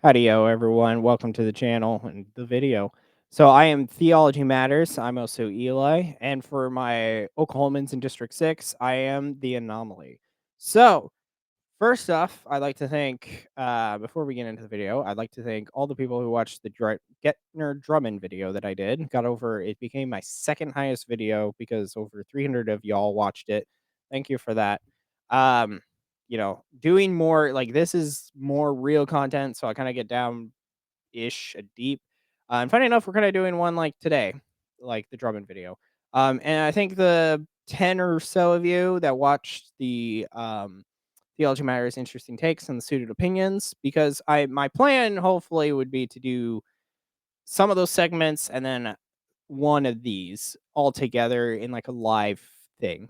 Howdy-yo, everyone. Welcome to the channel and the video. So I am Theology Matters. I'm also Eli. And for my Oklahomans in District 6, I am the Anomaly. So first off, I'd like to thank, before we get into the video, I'd like to thank all the people who watched the Getner Drummond video that I did. It became my second highest video because over 300 of y'all watched it. Thank you for that. Um, doing more like this is more real content, so I kind of get down ish deep. And funny enough, we're kind of doing one like today, like the Drummond video. And I think the 10 or so of you that watched the Theology Matters interesting takes and the suited opinions, because my plan hopefully would be to do some of those segments and then one of these all together in like a live thing.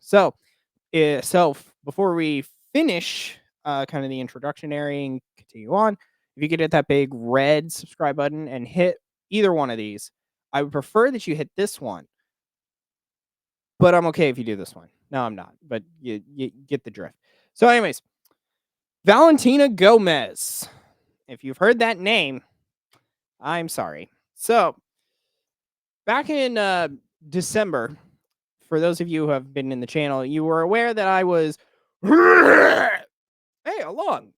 Before we finish kind of the introductionary and continue on, if you could hit that big red subscribe button and hit either one of these, I would prefer that you hit this one, but I'm okay if you do this one. No, I'm not, but you get the drift. So anyways, Valentina Gomez. If you've heard that name, I'm sorry. So back in December, for those of you who have been in the channel, you were aware that I was hey, along.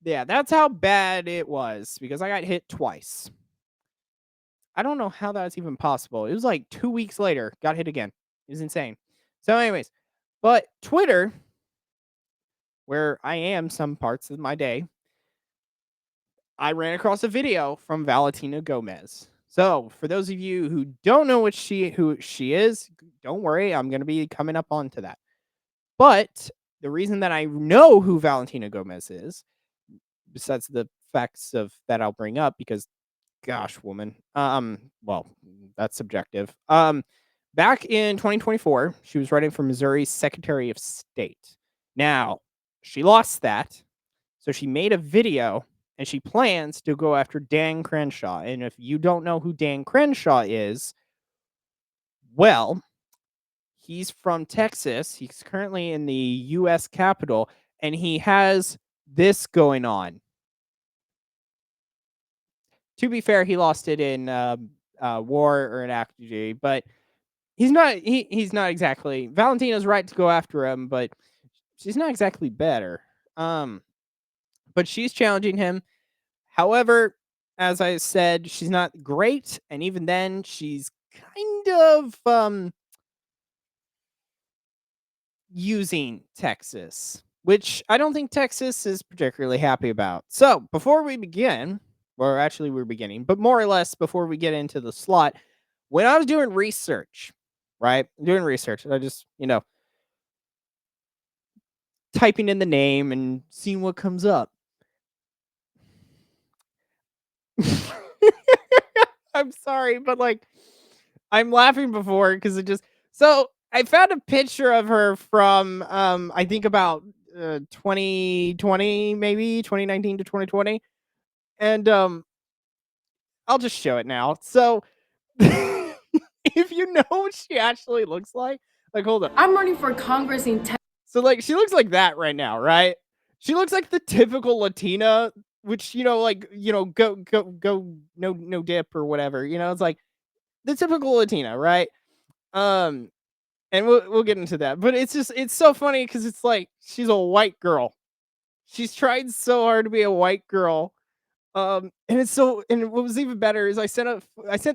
Yeah, that's how bad it was because I got hit twice. I don't know how that's even possible. It was like 2 weeks later, got hit again. It was insane. So, anyways, but Twitter, where I am some parts of my day, I ran across a video from Valentina Gomez. So, for those of you who don't know who she is, don't worry, I'm going to be coming up onto that. But the reason that I know who Valentina Gomez is, besides the facts of that I'll bring up, because gosh, woman. Well, that's subjective. Back in 2024, she was running for Missouri's Secretary of State. Now, she lost that, so she made a video and she plans to go after Dan Crenshaw. And if you don't know who Dan Crenshaw is, well, he's from Texas. He's currently in the US Capitol and he has this going on. To be fair, he lost it in war or an act of duty, but he's not exactly Valentina's right to go after him, but she's not exactly better. But she's challenging him. However, as I said, she's not great, and even then, she's kind of using Texas, which I don't think Texas is particularly happy about. So before we begin, or actually we're beginning, but more or less before we get into the slot, when I was doing research, right? Doing research, I just, typing in the name and seeing what comes up. I'm sorry, but like I'm laughing before because it just so I found a picture of her from I think about 2020, maybe 2019 to 2020, and I'll just show it now. So if you know what she actually looks like hold on. I'm running for Congress in Texas. So like she looks like that right now, right? She looks like the typical Latina, which go no dip or whatever. It's like the typical Latina, right? Um, and we'll get into that. But it's so funny because it's like she's a white girl. She's tried so hard to be a white girl. And what was even better is I sent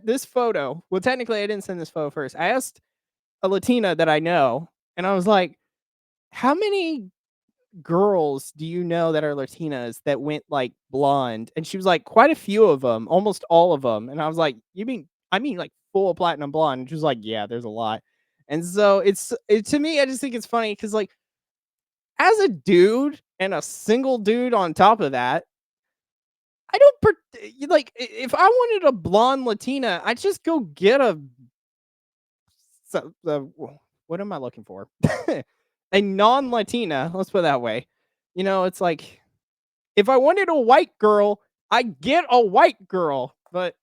this photo. Well, technically I didn't send this photo first. I asked a Latina that I know, and I was like, how many girls do you know that are Latinas that went like blonde? And she was like, quite a few of them, almost all of them. And I was like, I mean like full platinum blonde. And she was like, yeah, there's a lot. And so to me, I just think it's funny because like as a dude and a single dude on top of that, I don't like if I wanted a blonde Latina, I'd just go get what am I looking for? A non-Latina, let's put it that way. It's like if I wanted a white girl, I get a white girl. But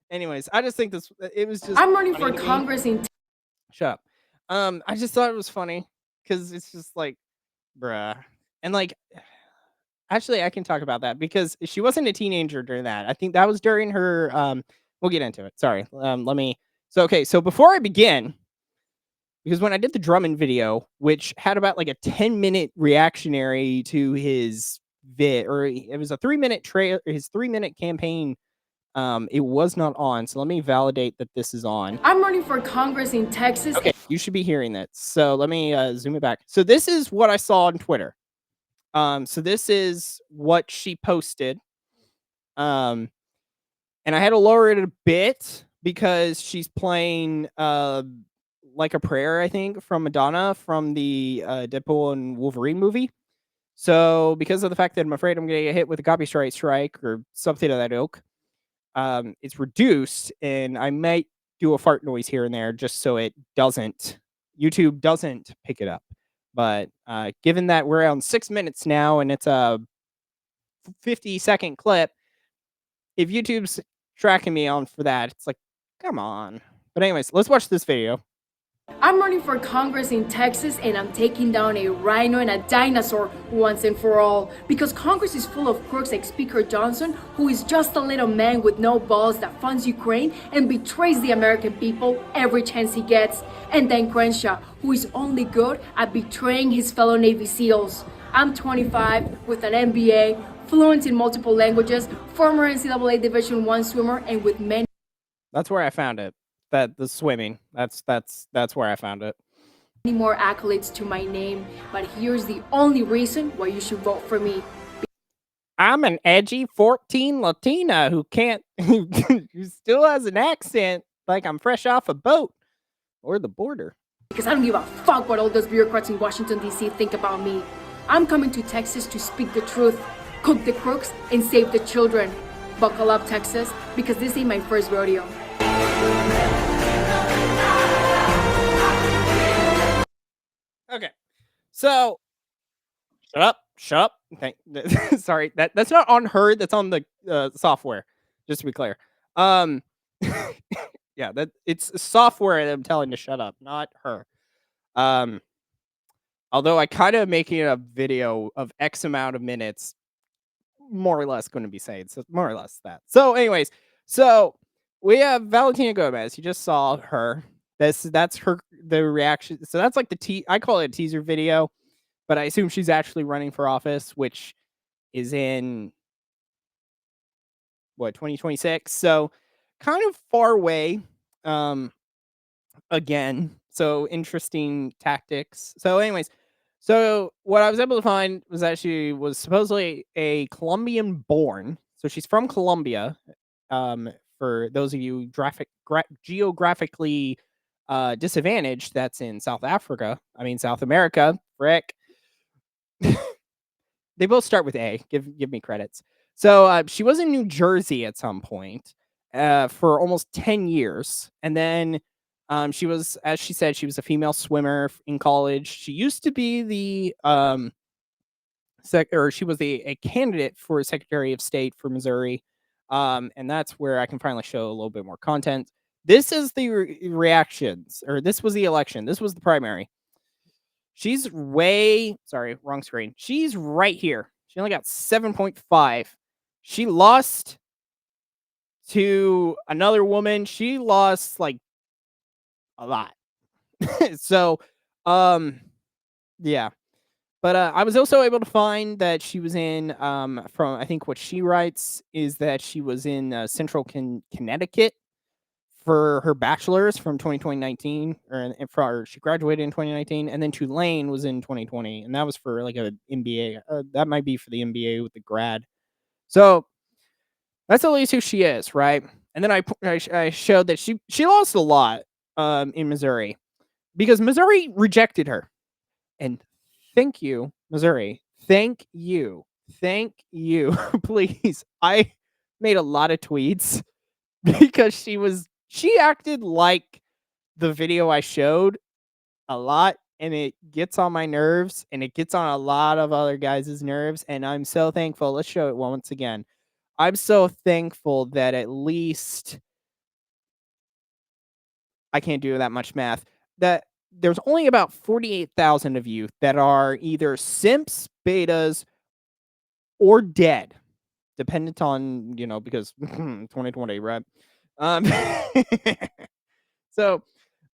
anyways, I just think it was just I'm running funny for to me. Congress in Shut up. I just thought it was funny because it's just like, bruh, and like Actually, I can talk about that because she wasn't a teenager during that. I think that was during her, we'll get into it. Sorry. Let me so before I begin, because when I did the Drummond video, which had about like a 10-minute reactionary to his it was a 3-minute trail his 3-minute campaign, it was not on. So let me validate that this is on. I'm running for Congress in Texas. Okay, you should be hearing that. So let me zoom it back. So this is what I saw on Twitter. So this is what she posted. Um, and I had to lower it a bit because she's playing like a prayer, I think, from Madonna from the Deadpool and Wolverine movie. So because of the fact that I'm afraid I'm gonna get hit with a copyright strike or something of that ilk, it's reduced, and I might do a fart noise here and there just so YouTube doesn't pick it up. But given that we're on 6 minutes now and it's a 50-second clip, if YouTube's tracking me on for that, it's like, come on. But anyways, let's watch this video. I'm running for Congress in Texas, and I'm taking down a rhino and a dinosaur once and for all. Because Congress is full of crooks like Speaker Johnson, who is just a little man with no balls that funds Ukraine and betrays the American people every chance he gets. And then Crenshaw, who is only good at betraying his fellow Navy SEALs. I'm 25 with an MBA, fluent in multiple languages, former NCAA Division I swimmer, and with many. That's where I found it. That the swimming. That's where I found it. Many more accolades to my name, but here's the only reason why you should vote for me. I'm an edgy 14 Latina who who still has an accent like I'm fresh off a boat or the border. Because I don't give a fuck what all those bureaucrats in Washington, D.C. think about me. I'm coming to Texas to speak the truth, cook the crooks, and save the children. Buckle up, Texas, because this ain't my first rodeo. Okay. So shut up. Sorry. That's not on her, that's on the software. Just to be clear. Yeah, that it's software that I'm telling to shut up, not her. Although I kind of making a video of X amount of minutes, more or less going to be saying so more or less that. So, anyways, so we have Valentina Gomez. You just saw her. That's her the reaction. So that's like I call it a teaser video, but I assume she's actually running for office, which is in what 2026. So kind of far away. Again, so interesting tactics. So, anyways, so what I was able to find was that she was supposedly a Colombian born. So she's from Colombia. For those of you geographically disadvantaged, that's in South Africa. I mean South America. Frick. They both start with A. Give me credits. So she was in New Jersey at some point for almost 10 years, and then she was, as she said, she was a female swimmer in college. She used to be the she was a candidate for Secretary of State for Missouri, and that's where I can finally show a little bit more content. This is the reactions, or this was the election. This was the primary. She's sorry, wrong screen. She's right here. She only got 7.5. She lost to another woman. She lost like a lot. So, yeah. But I was also able to find that she was in from I think what she writes is that she was in Central Connecticut for her bachelor's from 2019, or she graduated in 2019, and then Tulane was in 2020, and that was for like a MBA. That might be for the MBA with the grad. So that's at least who she is, right? And then I showed that she lost a lot in Missouri because Missouri rejected her. And thank you, Missouri. Thank you. Please. I made a lot of tweets because she acted like the video I showed a lot, and it gets on my nerves, and it gets on a lot of other guys' nerves, and I'm so thankful. Let's show it once again. I'm so thankful that at least I can't do that much math. That there's only about 48,000 of you that are either simps, betas, or dead, dependent on, because 2020, right? Um, so,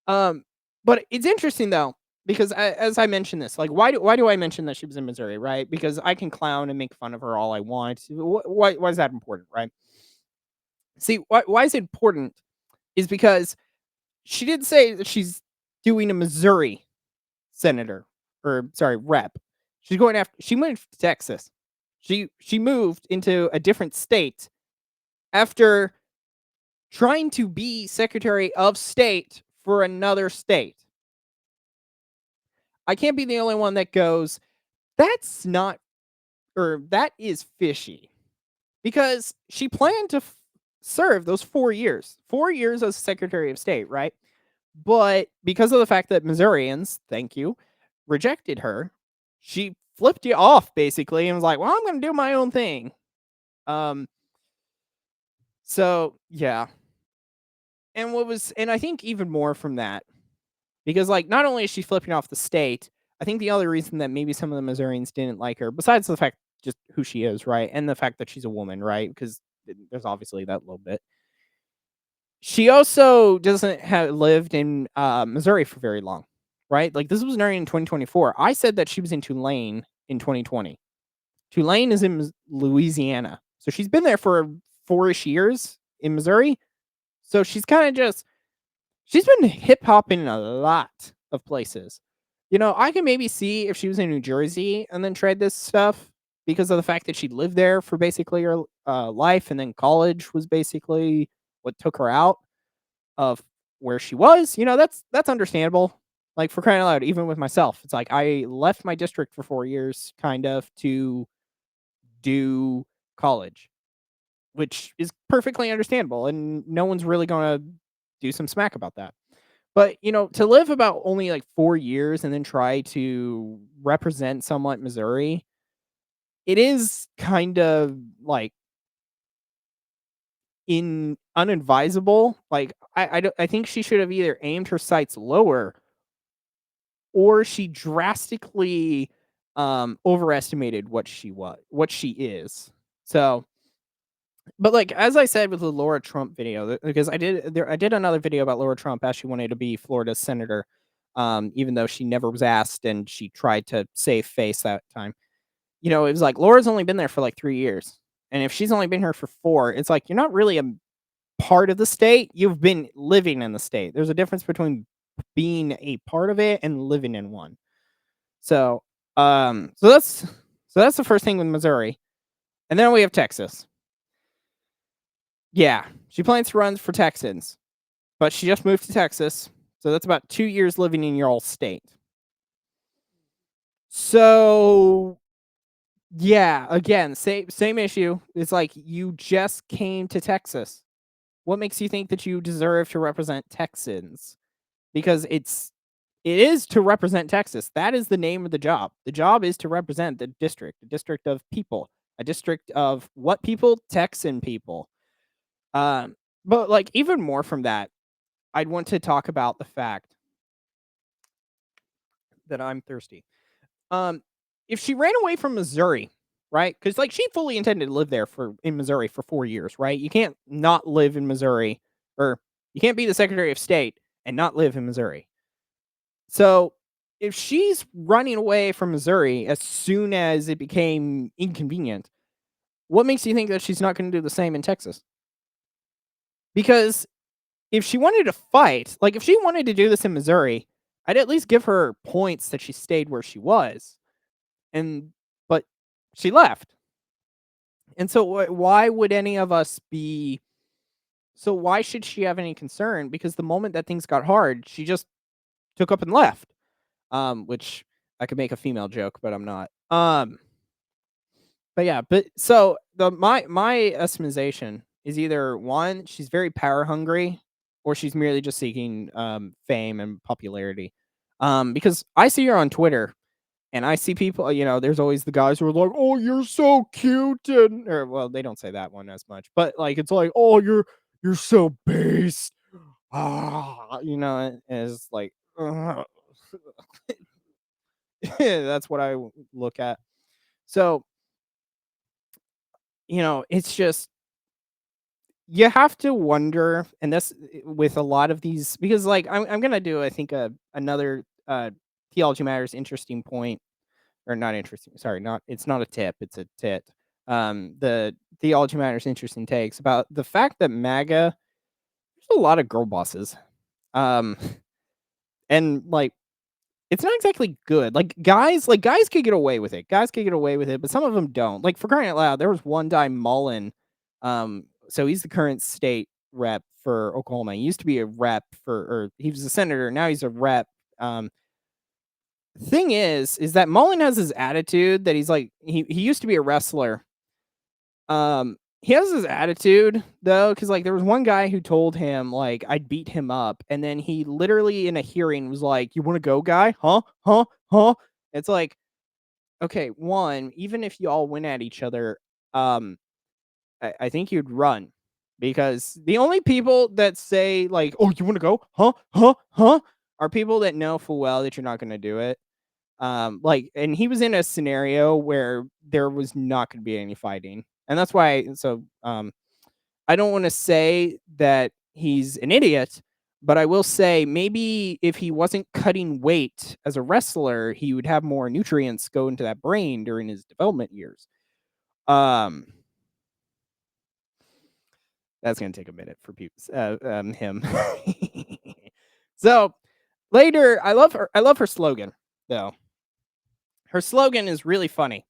um, but it's interesting though, because as I mentioned this, like, why do I mention that she was in Missouri, right? Because I can clown and make fun of her all I want. Why is that important, right? See, why is it important is because she did say that she's doing a Missouri senator, or sorry, rep. She moved to Texas. She moved into a different state after trying to be Secretary of State for another state. I can't be the only one that goes, "That's not," or "That is fishy," because she planned to serve those 4 years. 4 years as Secretary of State, right? But because of the fact that Missourians, thank you, rejected her, she flipped you off basically and was like, "Well, I'm gonna do my own thing." Um, so yeah. And I think even more from that, because like not only is she flipping off the state, I think the other reason that maybe some of the Missourians didn't like her, besides the fact just who she is, right? And the fact that she's a woman, right? Because there's obviously that little bit. She also doesn't have lived in Missouri for very long, right? Like this was during in 2024. I said that she was in Tulane in 2020. Tulane is in Louisiana. So she's been there for 4-ish years in Missouri. So she's been hip hopping in a lot of places. I can maybe see if she was in New Jersey and then tried this stuff because of the fact that she lived there for basically her life, and then college was basically what took her out of where she was. That's understandable. Like for crying out loud, even with myself, it's like I left my district for 4 years, kind of, to do college, which is perfectly understandable, and no one's really gonna do some smack about that. But, to live about only like 4 years and then try to represent somewhat Missouri, it is kind of like unadvisable. Like I think she should have either aimed her sights lower, or she drastically overestimated what she is. So, but like as I said with the Laura Trump video, because I did another video about Laura Trump as she wanted to be Florida's senator, even though she never was asked and she tried to save face that time. It was like Laura's only been there for like 3 years, and if she's only been here for 4, it's like you're not really a part of the state. You've been living in the state. There's a difference between being a part of it and living in one. So, so that's the first thing with Missouri, and then we have Texas. Yeah, she plans to run for Texans, but she just moved to Texas, so that's about 2 years living in your old state. So, yeah, again, same issue. It's like you just came to Texas. What makes you think that you deserve to represent Texans? Because it is to represent Texas. That is the name of the job. The job is to represent the district, a district of people, a district of what people? Texan people. Um, but like even more from that, I'd want to talk about the fact that I'm thirsty. Um, if she ran away from Missouri, right? Because like she fully intended to live there in Missouri for 4 years, right? You can't not live in Missouri, or you can't be the Secretary of State and not live in Missouri. So if she's running away from Missouri as soon as it became inconvenient, what makes you think that she's not going to do the same in Texas? Because if she wanted to fight, like if she wanted to do this in Missouri, I'd at least give her points that she stayed where she was. And but she left. And so why would any of us be so why should she have any concern? Because the moment that things got hard, she just took up and left. Which I could make a female joke, but I'm not. But yeah, but so my estimation is either one, she's very power hungry, or she's merely just seeking fame and popularity. Because I see her on Twitter, and I see people, there's always the guys who are like, "Oh, you're so cute," and or well, they don't say that one as much, but like it's like, "Oh, you're so base." And it's like that's what I look at. So it's just you have to wonder, and this with a lot of these because like I'm gonna do I think another theology matters interesting point or not interesting. Sorry, not it's not a tip, it's a tit. The theology matters interesting takes about the fact that MAGA there's a lot of girl bosses. Um, and like it's not exactly good. Like guys could get away with it. Guys could get away with it, but some of them don't. Like for crying out loud, there was one guy Mullen. So he's the current state rep for Oklahoma. He used to be a rep or he was a senator. Now he's a rep. Um, thing is that Mullen has his attitude that he's like he used to be a wrestler. He has his attitude though, because like there was one guy who told him like I'd beat him up, and then he literally in a hearing was like, "You want to go, guy? Huh? Huh? Huh?" It's like, okay, one, even if you all win at each other, um, I think you'd run because the only people that say like, "Oh, you want to go? Huh? Huh? Huh?" are people that know full well that you're not going to do it. And he was in a scenario where there was not going to be any fighting, and that's why. I don't want to say that he's an idiot, but I will say maybe if he wasn't cutting weight as a wrestler, he would have more nutrients go into that brain during his development years. Um, that's gonna take a minute for people. Him. So later, I love her. I love her slogan though. Her slogan is really funny.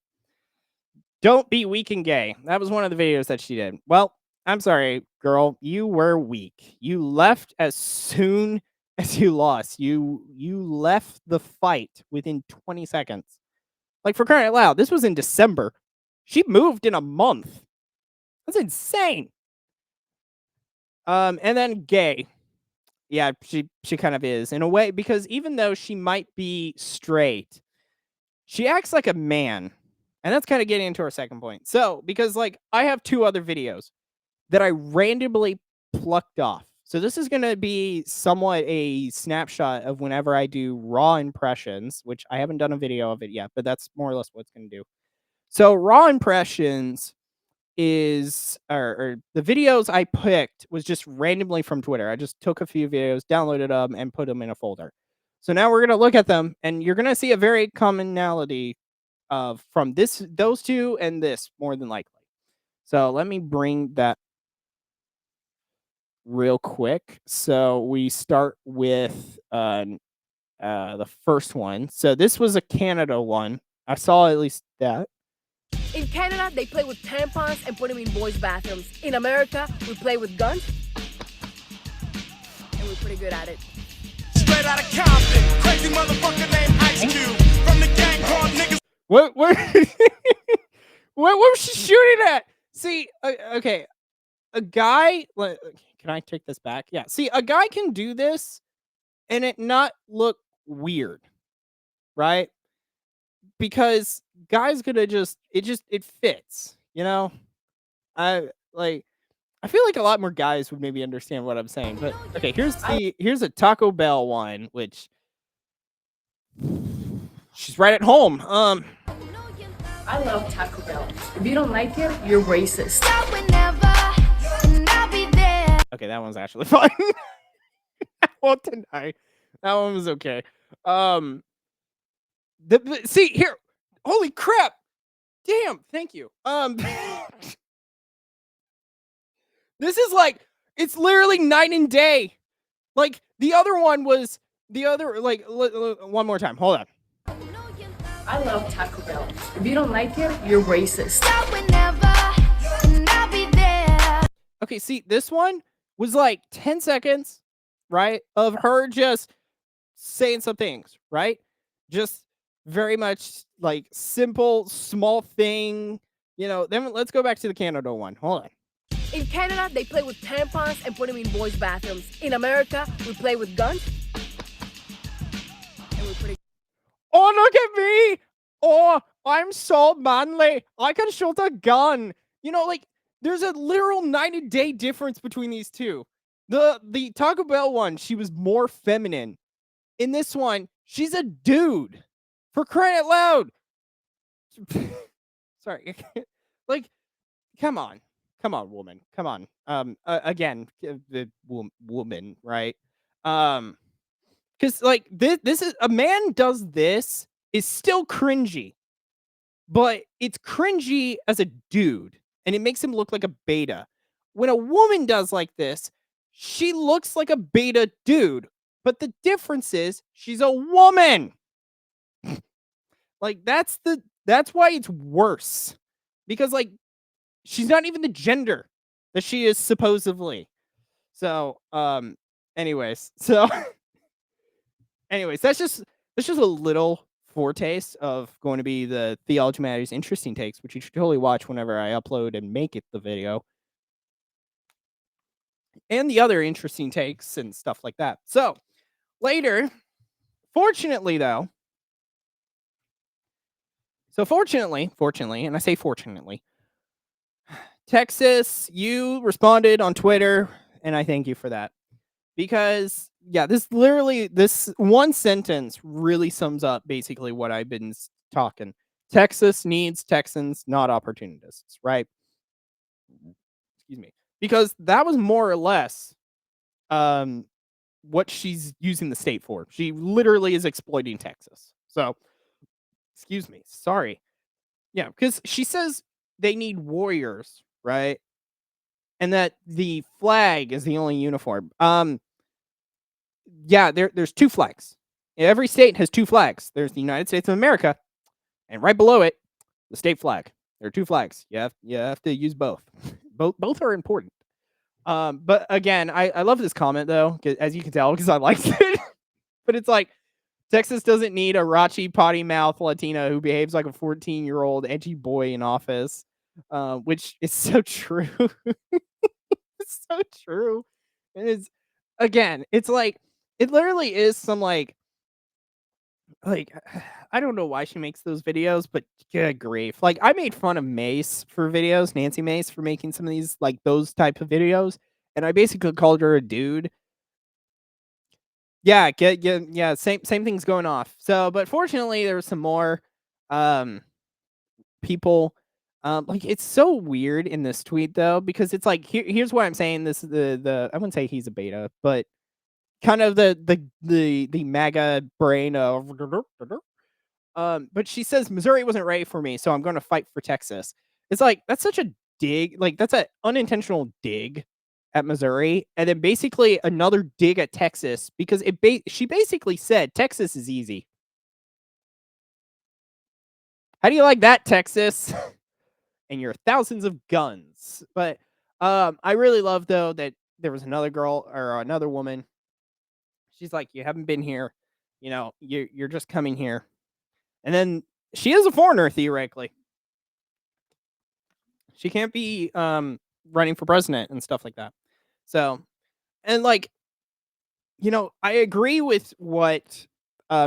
Don't be weak and gay. That was one of the videos that she did. Well, I'm sorry, girl. You were weak. You left as soon as you lost. You left the fight within 20 seconds. Like for crying out loud, this was in December. She moved in a month. That's insane. And then gay. Yeah, she kind of is in a way because even though she might be straight, she acts like a man. And that's kind of getting into our second point. So, because like I have two other videos that I randomly plucked off. So this is going to be somewhat a snapshot of whenever I do raw impressions, which I haven't done a video of it yet, but that's more or less what it's going to do. So raw impressions is or the videos I picked was just randomly from Twitter. I just took a few videos, downloaded them, and put them in a folder. So now we're gonna look at them, and you're gonna see a very commonality of from those two and this more than likely. So let me bring that real quick. So we start with the first one. So this was a Canada one. I saw at least that. In Canada, they play with tampons and put them in boys' bathrooms. In America, we play with guns, and we're pretty good at it. Straight out of Compton, crazy motherfucker named Ice Cube from the gang called niggas. What? What was she shooting at? See, okay, a guy. Can I take this back? Yeah. See, a guy can do this and it not look weird, right? Because guys gonna it fits, you know. I like. I feel like a lot more guys would maybe understand what I'm saying, but okay. Here's a Taco Bell one, which she's right at home. I love Taco Bell. If you don't like it, you're racist. Okay, that one's actually fun. I won't deny. That one was okay. See here. Holy crap! Damn. Thank you. This is like it's literally night and day. Like the other one was the other like one more time. Hold on. I love Taco Bell. If you don't like it, you're racist. Okay, see, this one was like 10 seconds, right? Of her just saying some things, right? Just very much like simple, small thing. Then let's go back to the Canada one. Hold on. In Canada, they play with tampons and put them in boys' bathrooms. In America, we play with guns, and we're pretty. Oh, look at me! Oh, I'm so manly. I can shoot a gun. Like there's a literal night and day difference between these two. The Taco Bell one, she was more feminine. In this one, she's a dude. For crying out loud. Sorry. Like come on. Come on, woman. Come on. Again, the woman, right? Um, because like this is a man does this is still cringy, but it's cringy as a dude, and it makes him look like a beta. When a woman does like this, she looks like a beta dude, but the difference is she's a woman. Like that's why it's worse. Because like she's not even the gender that she is supposedly. So, anyways, so anyways, that's just a little foretaste of going to be the Theology Matters interesting takes, which you should totally watch whenever I upload and make it the video, and the other interesting takes and stuff like that. So later, fortunately though, fortunately, and I say fortunately, Texas, you responded on Twitter, and I thank you for that. Because yeah, this one sentence really sums up basically what I've been talking. Texas needs Texans, not opportunists, right? Excuse me. Because that was more or less um what she's using the state for. She literally is exploiting Texas. So, excuse me. Sorry. Yeah, because she says they need warriors, right? And that the flag is the only uniform. Yeah, there's two flags. Every state has two flags. There's the United States of America, and right below it, the state flag. There are two flags. You have to use both. Both are important. But again, I love this comment though, as you can tell, because I liked it. But it's like Texas doesn't need a raunchy potty mouth Latina who behaves like a 14-year-old edgy boy in office. Which is so true. It's so true. And it's again, it's like it literally is some like I don't know why she makes those videos, but good grief. Like I made fun of Mace for videos, Nancy Mace for making some of these like those type of videos, and I basically called her a dude. Yeah, yeah, same things going off. So, but fortunately there was some more um people like it's so weird in this tweet though because it's like here's what I'm saying this is the I wouldn't say he's a beta, but kind of the MAGA brain of but she says Missouri wasn't ready for me, so I'm going to fight for Texas. It's like that's such a dig, like that's an unintentional dig at Missouri, and then basically another dig at Texas because she basically said Texas is easy. How do you like that, Texas? And your thousands of guns. But I really love though that there was another girl or another woman. She's like, you haven't been here, you're just coming here. And then she is a foreigner theoretically. She can't be running for president and stuff like that. So, and like, I agree with what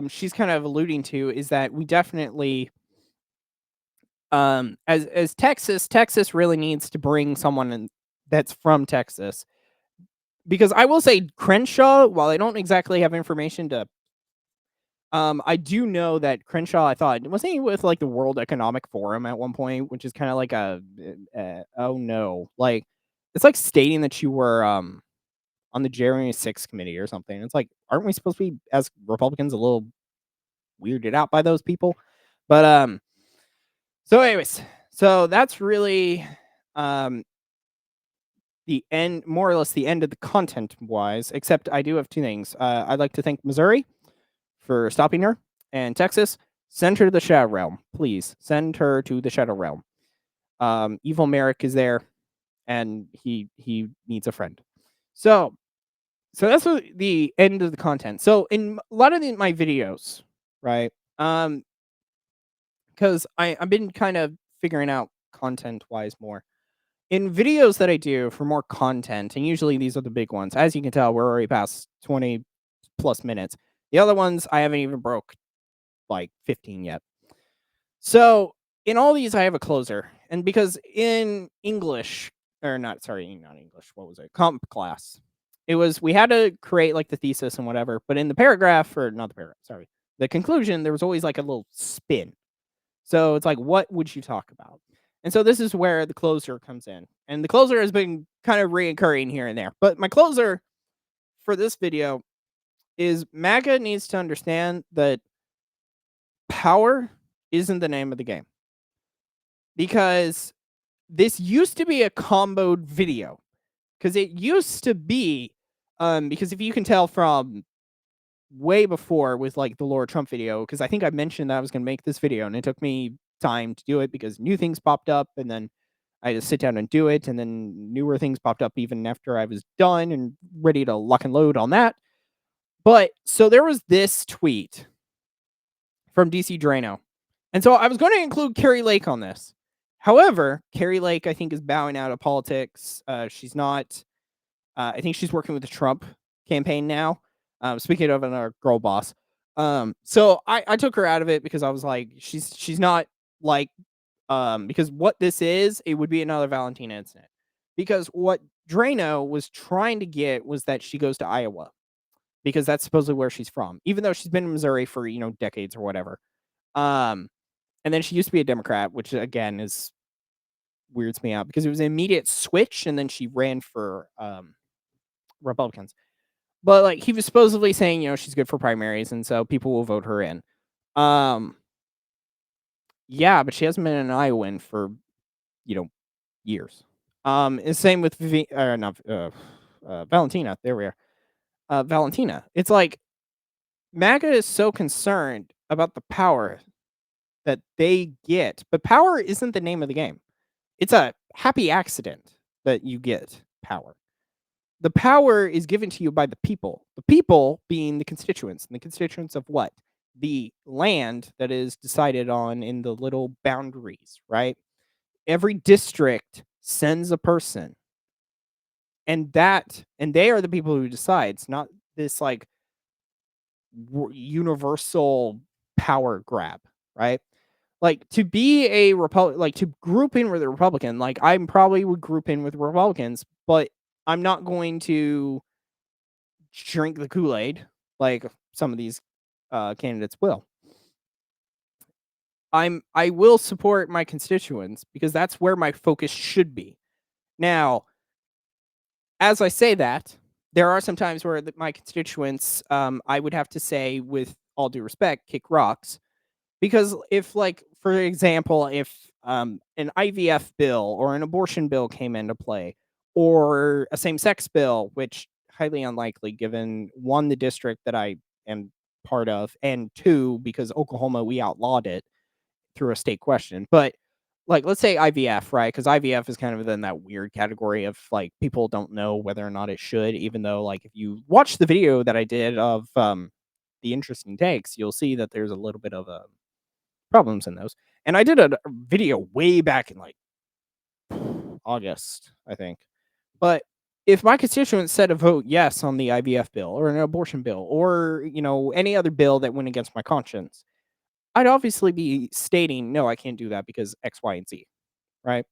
she's kind of alluding to is that we definitely as Texas really needs to bring someone that's from Texas. Because I will say Crenshaw, while I don't exactly have information to I do know that Crenshaw, I thought, wasn't he with like the World Economic Forum at one point, which is kind of like oh no, like it's like stating that you were on the January 6th committee or something. It's like, aren't we supposed to be as Republicans a little weirded out by those people? But so anyways, so that's really um the end, more or less the end of the content wise. Except I do have two things. I'd like to thank Missouri for stopping her, and Texas, send her to the Shadow Realm, please. Send her to the Shadow Realm. Evil Merrick is there, and he needs a friend. So that's the end of the content. So in a lot of my videos, right? Because I've been kind of figuring out content wise more in videos that I do for more content, and usually these are the big ones. As you can tell, we're already past 20 plus minutes. The other ones I haven't even broke like 15 yet. So in all these, I have a closer, and because in English or not, sorry, not English. What was it? Comp class. It was we had to create like the thesis and whatever, but in the paragraph or not the paragraph, sorry, the conclusion, there was always like a little spin. So it's like, what would you talk about? And so this is where the closer comes in. And the closer has been kind of reoccurring here and there. But my closer for this video is MAGA needs to understand that power isn't the name of the game. Because this used to be a comboed video. Because it used to be, because if you can tell from way before with like the Laura Trump video, because I think I mentioned that I was going to make this video and it took me time to do it because new things popped up and then I had to sit down and do it. And then newer things popped up even after I was done and ready to lock and load on that. But so there was this tweet from DC Drano. And so I was going to include Carrie Lake on this. However, Carrie Lake, I think, is bowing out of politics. She's not, I think she's working with the Trump campaign now. Speaking of another girl boss. So I took her out of it because I was like, she's not like, because what this is, it would be another Valentina incident. Because what Drano was trying to get was that she goes to Iowa because that's supposedly where she's from, even though she's been in Missouri for, decades or whatever. And then she used to be a Democrat, which again is weirds me out because it was an immediate switch and then she ran for Republicans. But like he was supposedly saying, she's good for primaries and so people will vote her in. Yeah, but she hasn't been an Iowan for, years. And same with Valentina. There we are. Valentina. It's like MAGA is so concerned about the power that they get, but power isn't the name of the game. It's a happy accident that you get power. The power is given to you by the people. The people being the constituents. And the constituents of what? The land that is decided on in the little boundaries, right? Every district sends a person. And they are the people who decides, not this like universal power grab, right? Like to be a like to group in with a Republican, like I probably would group in with Republicans, but I'm not going to drink the Kool-Aid like some of these candidates will. I will support my constituents because that's where my focus should be. Now, as I say that, there are some times where my constituents, I would have to say, with all due respect, kick rocks. Because if, like, for example, if an IVF bill or an abortion bill came into play, or a same-sex bill, which highly unlikely given one, the district that I am part of, and two, because Oklahoma, we outlawed it through a state question. But like, let's say IVF, right? Because IVF is kind of in that weird category of like people don't know whether or not it should, even though like if you watch the video that I did of the interesting takes, you'll see that there's a little bit of problems in those. And I did a video way back in like August, I think. But if my constituents said a vote yes on the IVF bill or an abortion bill or, any other bill that went against my conscience, I'd obviously be stating, no, I can't do that because X, Y, and Z, right?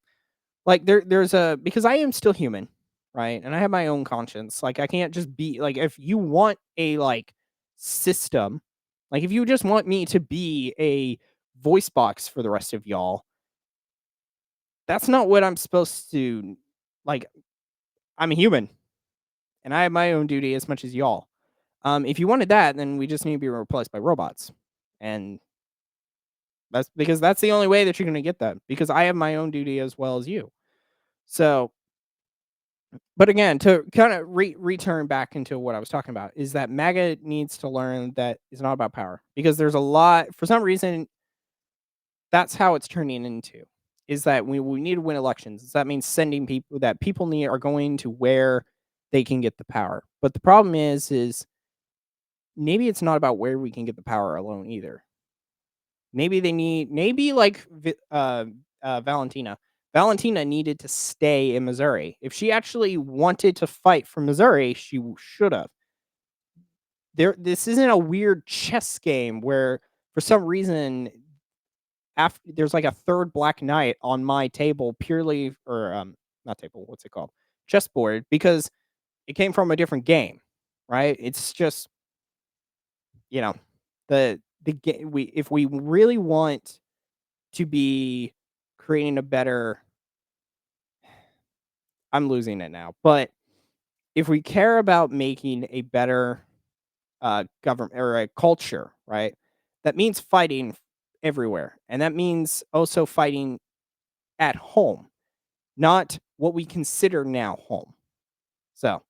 Like there's because I am still human, right? And I have my own conscience. Like I can't just be like, if you want a like system, like if you just want me to be a voice box for the rest of y'all, that's not what I'm supposed to like. I'm a human and I have my own duty as much as y'all. If you wanted that, then we just need to be replaced by robots. And that's because that's the only way that you're going to get that because I have my own duty as well as you. So, but again, to kind of return back into what I was talking about is that MAGA needs to learn that it's not about power because there's a lot, for some reason, that's how it's turning into is that we need to win elections. That means sending people that people need are going to where they can get the power. But the problem is maybe it's not about where we can get the power alone either. Maybe like Valentina. Valentina needed to stay in Missouri. If she actually wanted to fight for Missouri, she should have. This isn't a weird chess game where for some reason after there's like a third black knight on my table purely or not table, what's it called? Chessboard because it came from a different game, right? It's just you know, the game we if we really want to be creating a better I'm losing it now, but if we care about making a better government or a culture, right? That means fighting everywhere. And that means also fighting at home, not what we consider now home. So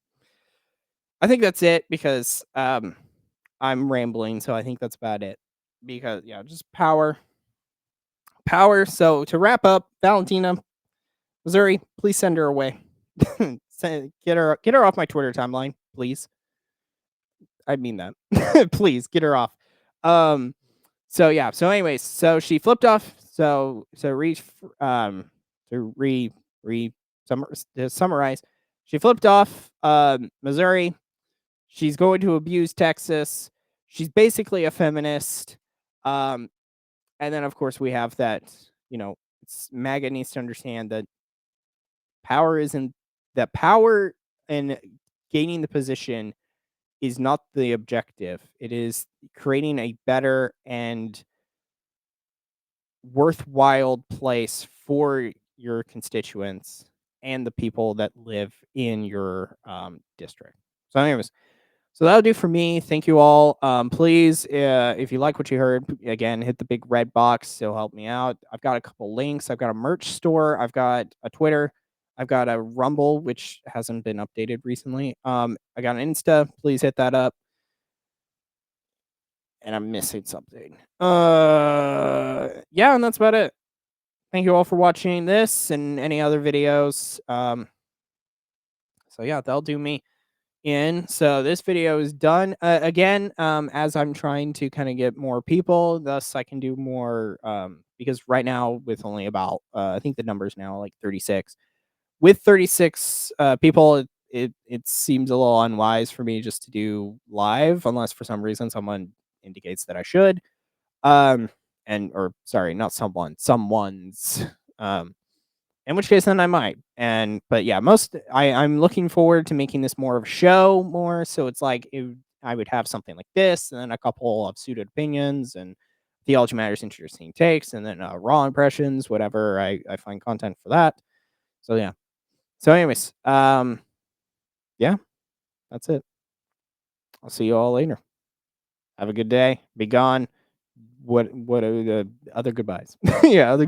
I think that's it because I'm rambling. So I think that's about it. Because, yeah, just power. Power. So to wrap up, Valentina, Missouri, please send her away. Get her off my Twitter timeline, please. I mean that. Please get her off. Um, so yeah. So anyways, so she flipped off. So to to summarize, she flipped off Missouri. She's going to abuse Texas. She's basically a feminist. Um, and then of course we have that. MAGA needs to understand that power isn't that power and gaining the position is not the objective. It is creating a better and worthwhile place for your constituents and the people that live in your district. So, anyways, so that'll do for me. Thank you all. Please, if you like what you heard, again, hit the big red box. It'll help me out. I've got a couple links. I've got a merch store. I've got a Twitter. I've got a Rumble, which hasn't been updated recently. I got an Insta. Please hit that up. And I'm missing something. Yeah, and that's about it. Thank you all for watching this and any other videos. So yeah, that'll do me in. So this video is done. Again, as I'm trying to kind of get more people, thus I can do more. Because right now with only about, I think the numbers now are like 36. With 36 people, it seems a little unwise for me just to do live, unless for some reason someone indicates that I should. Or sorry, not someone's. In which case then I might. But yeah, I'm looking forward to making this more of a show more. So it's like I would have something like this, and then a couple of suited opinions and Theology Matters interesting takes, and then raw impressions, whatever I find content for that. So yeah. So anyways, yeah, that's it. I'll see you all later. Have a good day. Be gone. What are the other goodbyes? Yeah, other